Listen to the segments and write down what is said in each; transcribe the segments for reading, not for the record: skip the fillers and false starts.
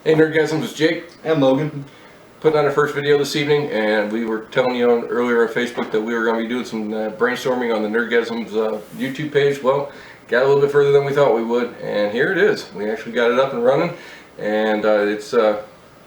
Hey Nerdgasms, it's Jake. And Logan. Putting on our first video this evening, and we were telling you earlier on Facebook that we were going to be doing some brainstorming on the Nerdgasms YouTube page. Well, got a little bit further than we thought we would, and here it is. We actually got it up and running, and it's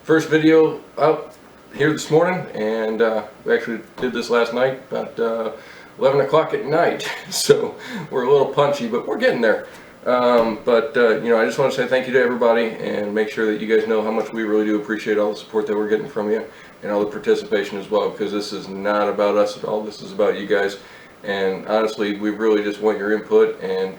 first video up here this morning, and we actually did this last night, about 11 o'clock at night, so we're a little punchy, but we're getting there. I just want to say thank you to everybody and make sure that you guys know how much we really do appreciate all the support that we're getting from you and all the participation as well, because this is not about us at all. This is about you guys, and honestly, we really just want your input, and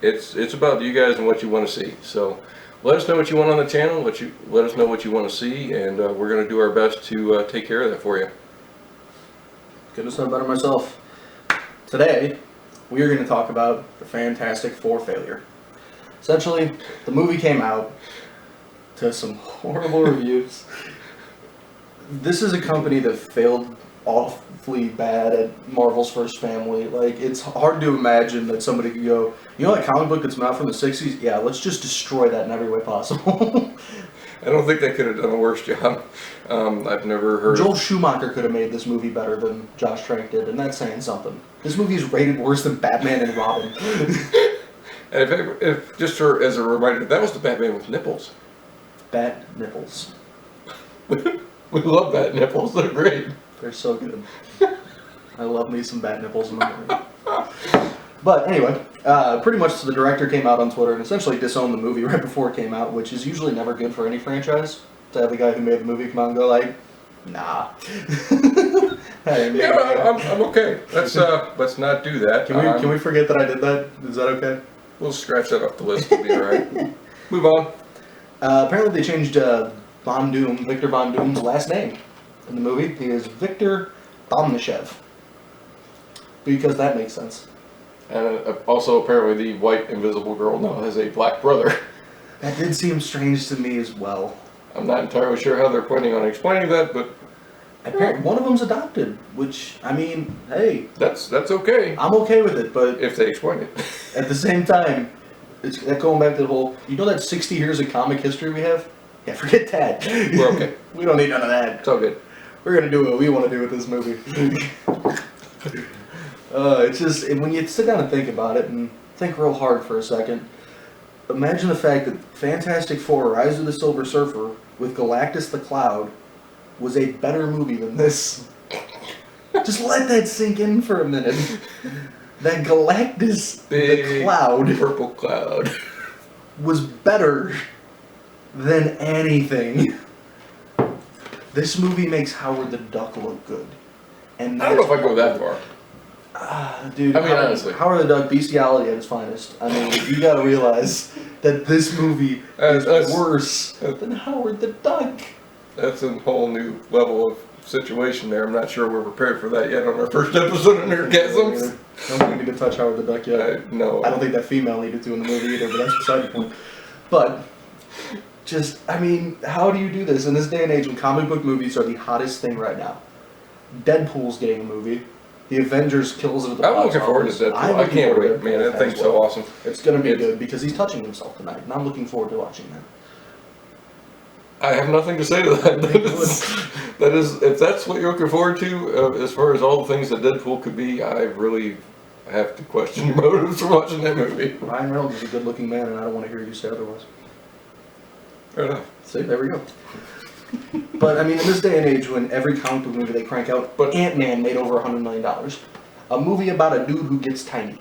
it's about you guys and what you want to see. So let us know what you want on the channel, let us know what you want to see, and we're going to do our best to take care of that for you. Couldn't have said better myself. Today, we are going to talk about the Fantastic Four failure. Essentially, the movie came out to some horrible reviews. This is a company that failed awfully bad at Marvel's first family. Like, it's hard to imagine that somebody could go, you know that comic book that's out from the 60s? Yeah, let's just destroy that in every way possible. I don't think they could have done a worse job. I've never heard. Joel Schumacher could have made this movie better than Josh Trank did, and that's saying something. This movie is rated worse than Batman and Robin. And if just as a reminder, that was the Batman with nipples. Bat nipples. We love bat nipples. They're great. They're so good. I love me some bat nipples in my movie. But anyway, pretty much the director came out on Twitter and essentially disowned the movie right before it came out, which is usually never good for any franchise. To have the guy who made the movie come out and go like, nah. I'm okay. Let's not do that. Can we forget that I did that? Is that okay? We'll scratch that off the list. We'll be alright. Move on. Apparently they changed Victor Von Doom's last name in the movie. He is Victor Domnishev. Because that makes sense. And also apparently the white invisible girl now has a black brother. That did seem strange to me as well. I'm not entirely sure how they're planning on explaining that, but apparently one of them's adopted, which, I mean, hey. That's okay. I'm okay with it, but if they explain it. At the same time, it's going back to the whole, you know that 60 years of comic history we have? Yeah, forget that. We're okay. We don't need none of that. It's all good. We're going to do what we want to do with this movie. It's just, when you sit down and think about it, and think real hard for a second, imagine the fact that Fantastic Four, Rise of the Silver Surfer, with Galactus the Cloud, was a better movie than this. Just let that sink in for a minute. That Galactus the Cloud, purple cloud, was better than anything. This movie makes Howard the Duck look good. And I don't know if I go that far. Dude, I mean, honestly. Howard the Duck, bestiality at its finest. I mean, you gotta realize that this movie is worse than Howard the Duck. That's a whole new level of situation there. I'm not sure we're prepared for that yet on our first episode of Nerdgasms. I don't need to touch Howard the Duck yet. No. I don't think that female needed to in the movie either, but that's beside the point. But, just, I mean, how do you do this in this day and age when comic book movies are the hottest thing right now? Deadpool's getting a movie. The Avengers kills it at the box office. I'm looking forward to Deadpool. I can't wait, man. That thing's so awesome. It's going to be good because he's touching himself tonight, and I'm looking forward to watching that. I have nothing to say to that. That is, if that's what you're looking forward to, as far as all the things that Deadpool could be, I really have to question your motives for watching that movie. Ryan Reynolds is a good-looking man, and I don't want to hear you say otherwise. Fair enough. See, there we go. But, I mean, in this day and age, when every comic book movie they crank out, Ant-Man made over $100 million. A movie about a dude who gets tiny.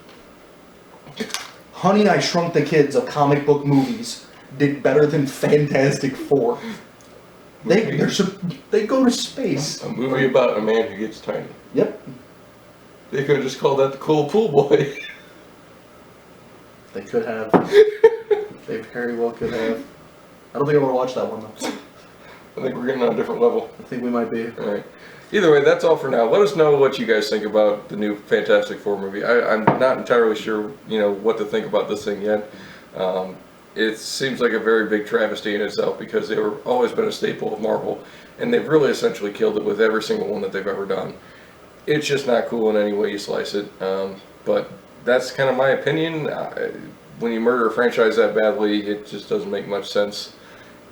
Honey, I Shrunk the Kids of comic book movies did better than Fantastic Four. They go to space. A movie about a man who gets tiny. Yep. They could have just called that The Cool Pool Boy. They could have. They very well could have. I don't think I want to watch that one, though. I think we're getting on a different level. I think we might be. Alright. Either way, that's all for now. Let us know what you guys think about the new Fantastic Four movie. I'm not entirely sure, what to think about this thing yet. It seems like a very big travesty in itself because they've always been a staple of Marvel, and they've really essentially killed it with every single one that they've ever done. It's just not cool in any way you slice it. But that's kind of my opinion. When you murder a franchise that badly, it just doesn't make much sense.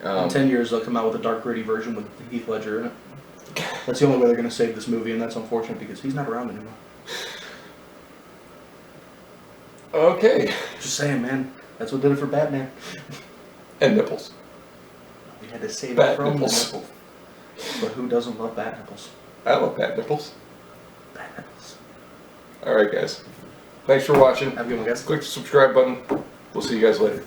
In 10 years, they'll come out with a dark, gritty version with Heath Ledger in it. That's the only way they're going to save this movie, and that's unfortunate because he's not around anymore. Okay. Just saying, man. That's what did it for Batman. And nipples. We had to save Bat it from nipples. the nipple. But who doesn't love bat nipples? I love bat nipples. Bat nipples. Alright, guys. Thanks for watching. Have a good one, guys. Click the subscribe button. We'll see you guys later.